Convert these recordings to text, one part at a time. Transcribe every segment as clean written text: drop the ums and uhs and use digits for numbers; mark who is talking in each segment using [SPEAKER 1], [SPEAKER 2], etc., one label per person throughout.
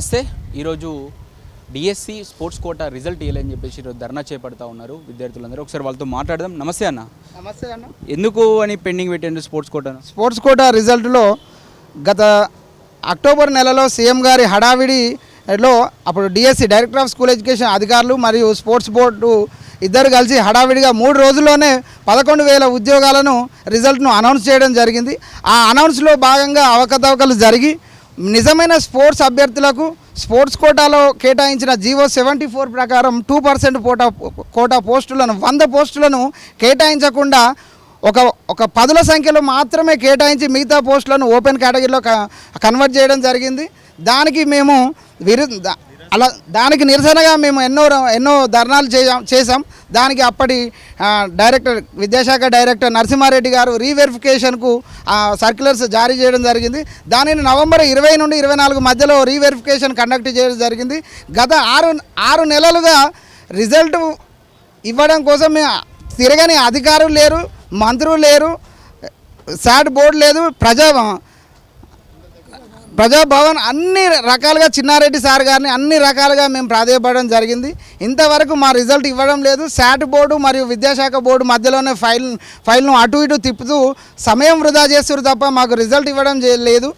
[SPEAKER 1] నమస్తే. ఈరోజు DSC sports quota result ఇవ్వాలని చెప్పేసి ఈరోజు ధర్నా చేపడతా ఉన్నారు విద్యార్థులందరూ. ఒకసారి వాళ్ళతో మాట్లాడదాం. నమస్తే అన్న.
[SPEAKER 2] నమస్తే అన్న.
[SPEAKER 1] ఎందుకు అని పెండింగ్ పెట్టండి స్పోర్ట్స్ కోటాను?
[SPEAKER 2] స్పోర్ట్స్ కోటా రిజల్ట్లో గత అక్టోబర్ నెలలో సీఎం గారి హడావిడిలో అప్పుడు DSC director of school education అధికారులు మరియు స్పోర్ట్స్ బోర్డు ఇద్దరు కలిసి హడావిడిగా 3 రోజుల్లోనే 11,000 ఉద్యోగాలను రిజల్ట్ను అనౌన్స్ చేయడం జరిగింది. ఆ అనౌన్స్లో భాగంగా అవకతవకలు జరిగి నిజమైన స్పోర్ట్స్ అభ్యర్థులకు స్పోర్ట్స్ కోటాలో కేటాయించిన జీవో 74 ప్రకారం 2% కోటా పోస్టులను 100 పోస్టులను కేటాయించకుండా ఒక పదుల సంఖ్యలో మాత్రమే కేటాయించి మిగతా పోస్టులను ఓపెన్ కేటగిరీలో కన్వర్ట్ చేయడం జరిగింది. దానికి మేము దానికి నిరసనగా మేము ఎన్నో ధర్నాలు చేశాం. దానికి అప్పటి విద్యాశాఖ డైరెక్టర్ నరసింహారెడ్డి గారు రీవెరిఫికేషన్కు సర్క్యులర్స్ జారీ చేయడం జరిగింది. దానిని నవంబర్ 20 నుండి 24 మధ్యలో రీవెరిఫికేషన్ కండక్ట్ చేయడం జరిగింది. గత 6 నెలలుగా రిజల్ట్ ఇవ్వడం కోసం తిరగని అధికారులు లేరు, మంత్రులు లేరు, శాట్ బోర్డు లేదు, ప్రజాభవన్ అన్ని రకాలుగా చిన్నారెడ్డి సార్ గారిని అన్ని రకాలుగా మేము ప్రాధేయపడడం జరిగింది. ఇంతవరకు మా రిజల్ట్ ఇవ్వడం లేదు. శాట్ బోర్డు మరియు విద్యాశాఖ బోర్డు మధ్యలోనే ఫైల్ను అటు ఇటు తిప్పుతూ సమయం వృధా చేస్తారు తప్ప మాకు రిజల్ట్ ఇవ్వడం లేదు.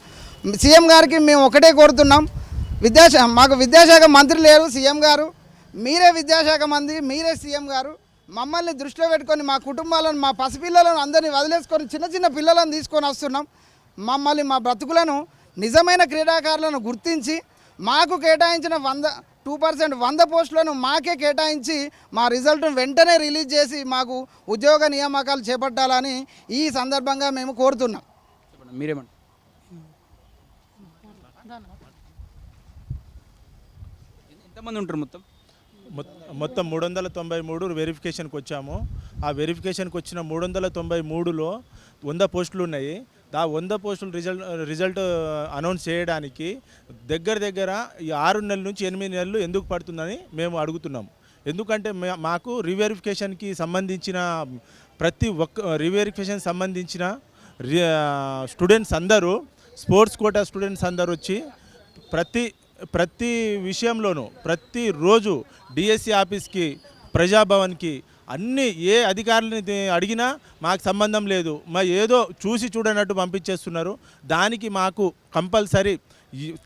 [SPEAKER 2] సీఎం గారికి మేము ఒకటే కోరుతున్నాం, మాకు విద్యాశాఖ మంత్రి లేరు. సీఎం గారు మీరే విద్యాశాఖ మంత్రి, మీరే సీఎం గారు. మమ్మల్ని దృష్టిలో పెట్టుకొని మా కుటుంబాలను, మా పసిపిల్లలను అందరినీ వదిలేసుకొని చిన్న పిల్లలను తీసుకొని వస్తున్నాం. మా బ్రతుకులను నిజమైన క్రీడాకారులను గుర్తించి మాకు కేటాయించిన 2% పోస్టులను మాకే కేటాయించి మా రిజల్ట్ను వెంటనే రిలీజ్ చేసి మాకు ఉద్యోగ నియామకాలు చేపట్టాలని ఈ సందర్భంగా మేము కోరుతున్నాం.
[SPEAKER 1] మీరేమంటారు? ఎంతమంది ఉంటారు
[SPEAKER 3] మొత్తం 393 వెరిఫికేషన్కి వచ్చాము. ఆ వెరిఫికేషన్కి వచ్చిన 393లో 100 పోస్టులు ఉన్నాయి. ఆ 100 పోస్టులు రిజల్ట్ అనౌన్స్ చేయడానికి దగ్గర ఈ 6 నెలల నుంచి 8 నెలలు ఎందుకు పడుతుందని మేము అడుగుతున్నాం. ఎందుకంటే మాకు రీవెరిఫికేషన్కి సంబంధించిన సంబంధించిన స్టూడెంట్స్ అందరూ, స్పోర్ట్స్ కోటా స్టూడెంట్స్ అందరూ వచ్చి ప్రతి విషయంలోనూ ప్రతిరోజు డిఎస్సి ఆఫీస్కి, ప్రజాభవన్కి అన్ని ఏ అధికారులని అడిగినా మాకు సంబంధం లేదు, ఏదో చూసి చూడనట్టు పంపించేస్తున్నారు. దానికి మాకు కంపల్సరీ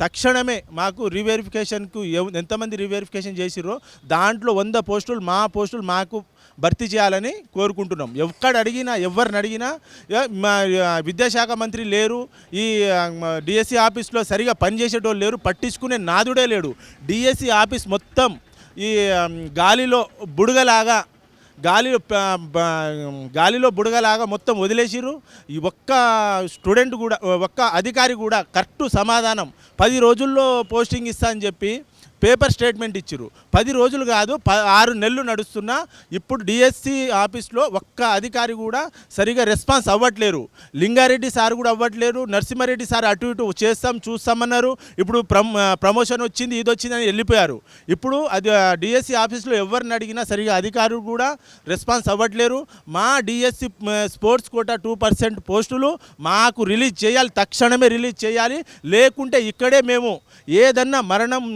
[SPEAKER 3] తక్షణమే మాకు రీవెరిఫికేషన్కు ఎంతమంది రీవెరిఫికేషన్ చేసిరో దాంట్లో 100 పోస్టులు మా పోస్టులు మాకు భర్తీ చేయాలని కోరుకుంటున్నాం. ఎవరిని అడిగినా మా విద్యాశాఖ మంత్రి లేరు, ఈ డిఎస్సి ఆఫీస్లో సరిగా పనిచేసేటోళ్ళు లేరు, పట్టించుకునే నాదుడే లేడు. డిఎస్సి ఆఫీస్ మొత్తం ఈ గాలిలో బుడగలాగా మొత్తం వదిలేసిరు. ఈ ఒక్క స్టూడెంట్ కూడా, ఒక్క అధికారి కూడా కరెక్ట్ సమాధానం 10 రోజుల్లో పోస్టింగ్ ఇస్తా అని చెప్పి పేపర్ స్టేట్మెంట్ ఇచ్చిరు. 10 రోజులు కాదు, 6 నెలలు నడుస్తున్నా ఇప్పుడు డిఎస్సి ఆఫీస్లో ఒక్క అధికారి కూడా సరిగా రెస్పాన్స్ అవ్వట్లేరు. లింగారెడ్డి సార్ కూడా అవ్వట్లేరు. నరసింహారెడ్డి సార్ అటు ఇటు చూస్తామన్నారు. ఇప్పుడు ప్రమోషన్ వచ్చింది, ఇది వచ్చిందని వెళ్ళిపోయారు. ఇప్పుడు అది డిఎస్సి ఆఫీస్లో ఎవరిని అడిగినా సరిగా అధికారులు కూడా రెస్పాన్స్ అవ్వట్లేరు. మా డిఎస్సి స్పోర్ట్స్ కోటా 2% పోస్టులు మాకు రిలీజ్ చేయాలి, తక్షణమే రిలీజ్ చేయాలి. లేకుంటే ఇక్కడే మేము ఏదన్నా మరణం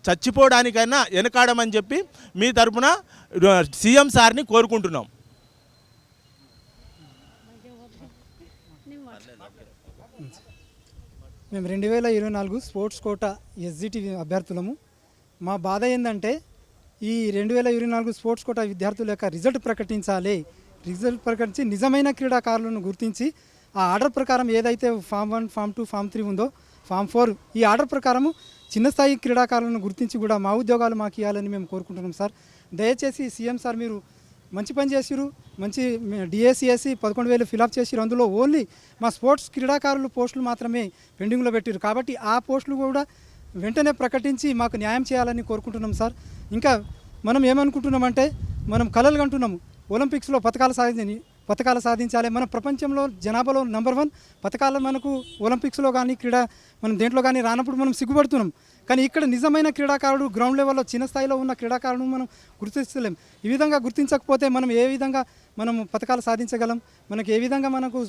[SPEAKER 3] చచ్చిపోవడానికైనా వెనకాడమని చెప్పి మీ తరపున సీఎం సార్ని కోరుకుంటున్నాం.
[SPEAKER 4] మేము 2024 స్పోర్ట్స్ కోటా ఎస్జిటి అభ్యర్థులము. మా బాధ ఏంటంటే ఈ 2024 స్పోర్ట్స్ కోటా విద్యార్థుల యొక్క రిజల్ట్ ప్రకటించి నిజమైన క్రీడాకారులను గుర్తించి ఆ ఆర్డర్ ప్రకారం ఏదైతే ఫామ్ 1, ఫామ్ 2, ఫామ్ 3 ఉందో ఫామ్ 4 ఈ ఆర్డర్ ప్రకారము చిన్న స్థాయి క్రీడాకారులను గుర్తించి కూడా మా ఉద్యోగాలు మాకు ఇవ్వాలని మేము కోరుకుంటున్నాం సార్. దయచేసి సీఎం సార్ మీరు మంచి పని చేసిరు, మంచి డిఎస్సిఎస్సి 11,000 ఫిలప్ చేసిరు. అందులో ఓన్లీ మా స్పోర్ట్స్ క్రీడాకారులు పోస్టులు మాత్రమే పెండింగ్లో పెట్టారు. కాబట్టి ఆ పోస్టులు కూడా వెంటనే ప్రకటించి మాకు న్యాయం చేయాలని కోరుకుంటున్నాం సార్. ఇంకా మనం ఏమనుకుంటున్నామంటే మనం కలలు కంటున్నాము, ఒలింపిక్స్లో పథకాలు సాధించాలి. మన ప్రపంచంలో జనాభాలో నెంబర్ 1 పథకాలు మనకు ఒలింపిక్స్లో కానీ మనం దేంట్లో కానీ రానప్పుడు మనం సిగ్గుపడుతున్నాం. కానీ ఇక్కడ నిజమైన క్రీడాకారుడు గ్రౌండ్ లెవెల్లో చిన్న స్థాయిలో ఉన్న క్రీడాకారుడు మనం గుర్తిస్తలేం. ఈ విధంగా గుర్తించకపోతే మనం ఏ విధంగా మనము పథకాలు సాధించగలం. మనకు ఏ విధంగా మనకు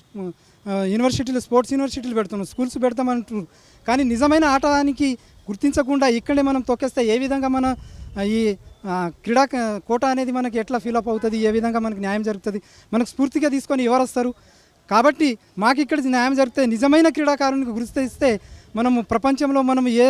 [SPEAKER 4] యూనివర్సిటీలు స్పోర్ట్స్ యూనివర్సిటీలు పెడుతున్నాం, స్కూల్స్ పెడతామంటారు. కానీ నిజమైన ఆటనికి గుర్తించకుండా ఇక్కడే మనం తొక్కేస్తే ఏ విధంగా మన ఈ క్రీడా కోట అనేది మనకి ఎట్లా ఫీలప్ అవుతుంది, ఏ విధంగా మనకు న్యాయం జరుగుతుంది, మనకు స్ఫూర్తిగా తీసుకొని ఎవరు వస్తారు? కాబట్టి మాకు ఇక్కడ న్యాయం జరిగితే నిజమైన క్రీడాకారునికి గుర్తిస్తే మనము ప్రపంచంలో మనం ఏ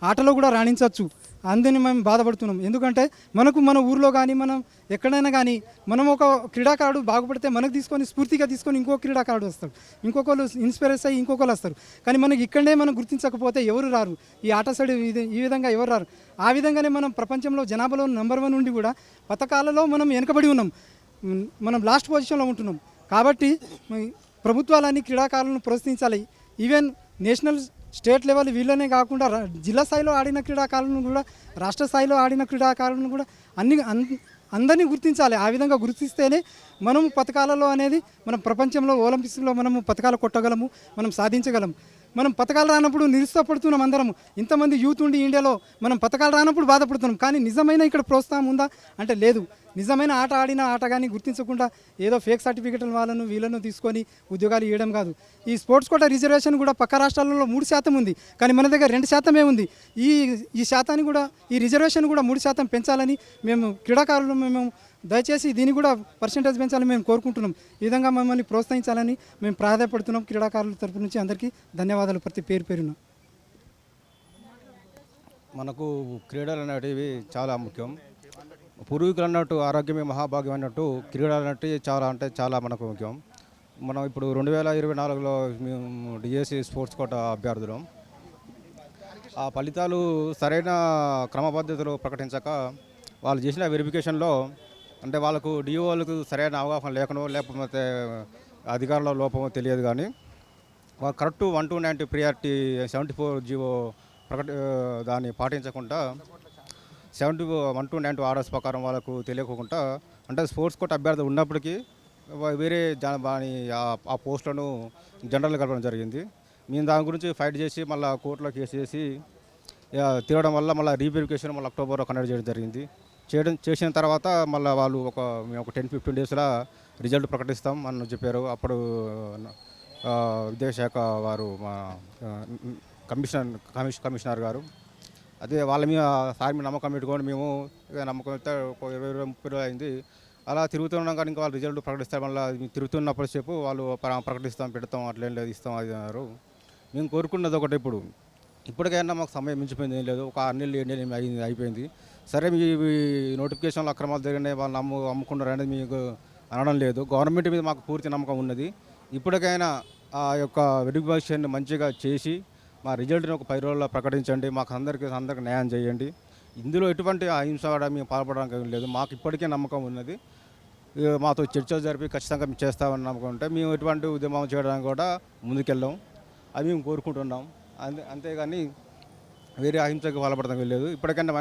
[SPEAKER 4] ఆటలో కూడా రాణించవచ్చు. అందుని మేము బాధపడుతున్నాం. ఎందుకంటే మనకు మన ఊర్లో కానీ మనం ఎక్కడైనా కానీ మనం ఒక క్రీడాకారుడు బాగుపడితే మనకు తీసుకొని స్ఫూర్తిగా తీసుకొని ఇంకో క్రీడాకారుడు వస్తాడు, ఇంకొకరు ఇన్స్పైర్ అయ్యి ఇంకొకరు వస్తారు. కానీ మనకి ఇక్కడనే మనం గుర్తించకపోతే ఎవరు రారు, ఈ ఆట సైడ్ ఈ విధంగా ఎవరు రారు. ఆ విధంగానే మనం ప్రపంచంలో జనాభాలో నెంబర్ 1 ఉండి కూడా పథకాలలో మనం వెనుకబడి ఉన్నాం, మనం లాస్ట్ పొజిషన్లో ఉంటున్నాం. కాబట్టి ప్రభుత్వాలన్నీ క్రీడాకారులను ప్రోత్సహించాలి. ఈవెన్ నేషనల్ స్టేట్ లెవెల్ వీళ్ళనే కాకుండా జిల్లా స్థాయిలో ఆడిన క్రీడాకారులను కూడా, రాష్ట్ర స్థాయిలో ఆడిన క్రీడాకారులను కూడా అందరినీ గుర్తించాలి. ఆ విధంగా గుర్తిస్తేనే మనం పథకాలలో అనేది మనం ప్రపంచంలో ఒలింపిక్స్లో మనము పథకాలు కొట్టగలము, మనం సాధించగలం. మనం పథకాలు రానప్పుడు నిరుత్సాహపడుతున్నాం అందరం. ఇంతమంది యూత్ ఉండి ఇండియాలో మనం పథకాలు రానప్పుడు బాధపడుతున్నాం. కానీ నిజమైన ఇక్కడ ప్రోత్సాహం ఉందా అంటే లేదు. నిజమైన ఆట ఆడిన ఆటగాని గుర్తించకుండా ఏదో ఫేక్ సర్టిఫికెట్ల వాళ్ళను వీళ్ళను తీసుకొని ఉద్యోగాలు ఇవ్వడం కాదు. ఈ స్పోర్ట్స్ కోటా రిజర్వేషన్ కూడా పక్క రాష్ట్రాలలో 3% ఉంది, కానీ మన దగ్గర 2% ఉంది. ఈ శాతాన్ని కూడా, ఈ రిజర్వేషన్ కూడా 3% పెంచాలని మేము క్రీడాకారులు మేము దయచేసి దీన్ని కూడా పర్సెంటేజ్ పెంచాలని మేము కోరుకుంటున్నాం. ఈ విధంగా మమ్మల్ని ప్రోత్సహించాలని మేము ప్రాధాయపడుతున్నాం. క్రీడాకారుల తరపు నుంచి అందరికీ ధన్యవాదాలు ప్రతి పేరున.
[SPEAKER 5] మనకు క్రీడలు అనేటివి చాలా ముఖ్యం. పూర్వీకులు అన్నట్టు ఆరోగ్యమే మహాభాగ్యం అన్నట్టు క్రీడలు అనేటివి చాలా మనకు ముఖ్యం. మనం ఇప్పుడు 2024లో మేము డిఎస్సి స్పోర్ట్స్ కోటా అభ్యర్థులం. ఆ ఫలితాలు సరైన క్రమ పద్ధతిలో ప్రకటించక వాళ్ళు చేసిన వెరిఫికేషన్లో అంటే వాళ్ళకు డిఓలకు సరైన అవగాహన లేకనో లేకపోతే అధికారుల లోపమో తెలియదు, కానీ వాళ్ళు కరెక్ట్ 1290 ప్రియారిటీ 74 జీవో దాన్ని పాటించకుండా 1290 ఆర్డర్స్ ప్రకారం వాళ్ళకు తెలియకుండా అంటే స్పోర్ట్స్ కోటా అభ్యర్థి ఉన్నప్పటికీ వేరే ఆ పోస్టులను జనరల్ కలపడం జరిగింది. మేము దాని గురించి ఫైట్ చేసి మళ్ళీ కోర్టులో కేసు చేసి తిరగడం వల్ల మళ్ళీ రీవెరిఫికేషన్ మళ్ళీ అక్టోబర్లో కండక్ట్ చేయడం జరిగింది. చేసిన తర్వాత మళ్ళీ వాళ్ళు మేము ఒక 10-15 డేస్లో రిజల్ట్ ప్రకటిస్తాం అని చెప్పారు. అప్పుడు విద్యాశాఖ వారు మా కమిషనర్ గారు అదే వాళ్ళ మీద సార్ మీద నమ్మకం పెట్టుకొని మేము నమ్మకం అయితే ఒక 20-30 రోజులు అయింది. అలా తిరుగుతున్నాం, కానీ ఇంకా వాళ్ళు రిజల్ట్ ప్రకటిస్తారు. మళ్ళీ తిరుగుతున్నప్పుడు చెప్పు వాళ్ళు ప్రకటిస్తాం, పెడతాం, అట్లేం లేదు, ఇస్తాం అది అన్నారు. మేము కోరుకున్నది ఒకటి, ఇప్పటికైనా మాకు సమయం మించిపోయింది ఏం లేదు. ఒక 6 నెలలు 7 నెలలు అయిపోయింది. సరే మీ నోటిఫికేషన్లో అక్రమాలు జరిగినాయి, వాళ్ళు అమ్ముకున్నారు అనేది మీకు అనడం లేదు. గవర్నమెంట్ మీద మాకు పూర్తి నమ్మకం ఉన్నది. ఇప్పటికైనా ఆ యొక్క వెరిఫికేషన్ మంచిగా చేసి మా రిజల్ట్ని ఒక 10 రోజుల్లో ప్రకటించండి. మాకు అందరికీ న్యాయం చేయండి. ఇందులో ఎటువంటి అహింస కూడా మేము పాల్పడడానికి ఏం లేదు. మాకు ఇప్పటికే నమ్మకం ఉన్నది. మాతో చర్చలు జరిపి ఖచ్చితంగా మేము చేస్తామని నమ్మకం ఉంటే మేము ఎటువంటి ఉద్యమం చేయడానికి కూడా ముందుకెళ్ళాం. అది మేము కోరుకుంటున్నాం. అంతేగాని వేరే అహింసకు పాల్పడడం లేదు. ఇప్పటికైనా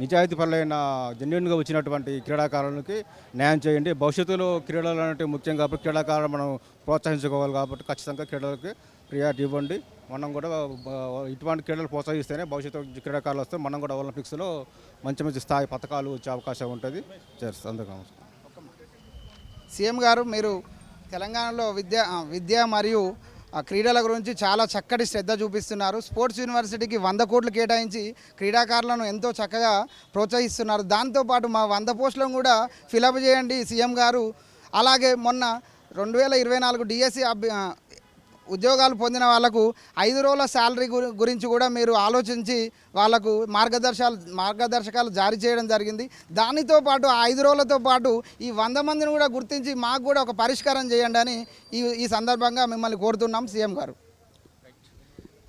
[SPEAKER 5] నిజాయితీ పరులైన జెన్యున్గా వచ్చినటువంటి క్రీడాకారులకి న్యాయం చేయండి. భవిష్యత్తులో క్రీడలు అనేవి ముఖ్యం కాబట్టి క్రీడాకారులు మనం ప్రోత్సహించుకోవాలి. కాబట్టి ఖచ్చితంగా క్రీడలకి ప్రియారిటీ ఇవ్వండి. మనం కూడా ఇటువంటి క్రీడలు ప్రోత్సహిస్తేనే భవిష్యత్తు క్రీడాకారులు వస్తే మనం కూడా ఒలింపిక్స్లో మంచి స్థాయి పథకాలు వచ్చే అవకాశం ఉంటుంది. అందుకని
[SPEAKER 2] సీఎం గారు, మీరు తెలంగాణలో విద్య మరియు క్రీడల గురించి చాలా చక్కటి శ్రద్ధ చూపిస్తున్నారు. స్పోర్ట్స్ యూనివర్సిటీకి 100 కోట్లు కేటాయించి క్రీడాకారులను ఎంతో చక్కగా ప్రోత్సహిస్తున్నారు. దాంతోపాటు మా 100 పోస్టులను కూడా ఫిలప్ చేయండి సీఎం గారు. అలాగే మొన్న 2024 డిఎస్సి ఉద్యోగాలు పొందిన వాళ్లకు 5 రోజుల శాలరీ గురించి కూడా మీరు ఆలోచించి వాళ్లకు మార్గదర్శకాలు జారీ చేయడం జరిగింది. దానితో పాటు ఆ 5 రోజులతో పాటు ఈ 100 మందిని కూడా గుర్తించి మాకు కూడా ఒక పరిష్కారం చేయండి అని ఈ సందర్భంగా మిమ్మల్ని కోరుతున్నాం సీఎం గారు.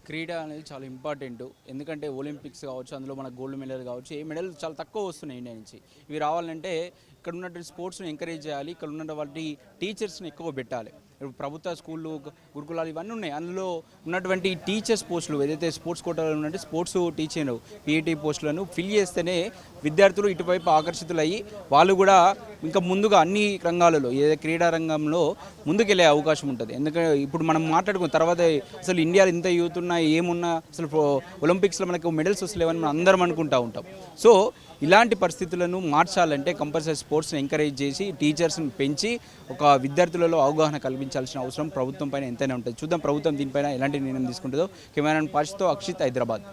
[SPEAKER 1] క్రీడ అనేది చాలా ఇంపార్టెంట్. ఎందుకంటే ఒలింపిక్స్ కావచ్చు, అందులో మన గోల్డ్ మెడల్ కావచ్చు, ఏ మెడల్ చాలా తక్కువ వస్తున్నాయి ఇండియా నుంచి. ఇవి రావాలంటే ఇక్కడ ఉన్నటువంటి స్పోర్ట్స్ని ఎంకరేజ్ చేయాలి, ఇక్కడ ఉన్నటువంటి టీచర్స్ని ఎక్కువ పెట్టాలి. ఇప్పుడు ప్రభుత్వ స్కూళ్ళు, గురుకులాలు ఇవన్నీ ఉన్నాయి. అందులో ఉన్నటువంటి టీచర్స్ పోస్టులు ఏదైతే స్పోర్ట్స్ కోటాలో ఉన్నట్టు స్పోర్ట్స్ టీచింగ్ పీఈటీ పోస్టులను ఫిల్ చేస్తేనే విద్యార్థులు ఇటువైపు ఆకర్షితులయ్యి వాళ్ళు కూడా ఇంకా ముందుగా అన్ని రంగాలలో ఏదైతే క్రీడా రంగంలో ముందుకెళ్ళే అవకాశం ఉంటుంది. ఎందుకంటే ఇప్పుడు మనం మాట్లాడుకున్న తర్వాత అసలు ఇండియాలో ఇంత యూత్ ఉన్నా ఏమున్నా అసలు ఒలింపిక్స్లో మనకు మెడల్స్ వస్తలేవని మనం అందరం అనుకుంటూ ఉంటాం. సో ఇలాంటి పరిస్థితులను మార్చాలంటే కంపల్సరీ స్పోర్ట్స్ని ఎంకరేజ్ చేసి టీచర్స్ని పెంచి ఒక విద్యార్థులలో అవగాహన కల్పించాల్సిన అవసరం ప్రభుత్వం పైన ఎంతైనా ఉంటుంది. చూద్దాం ప్రభుత్వం దీనిపైన ఎలాంటి నిర్ణయం తీసుకుంటుందో. కెమెరామెన్ పాష్తో అక్షిత్, హైదరాబాద్.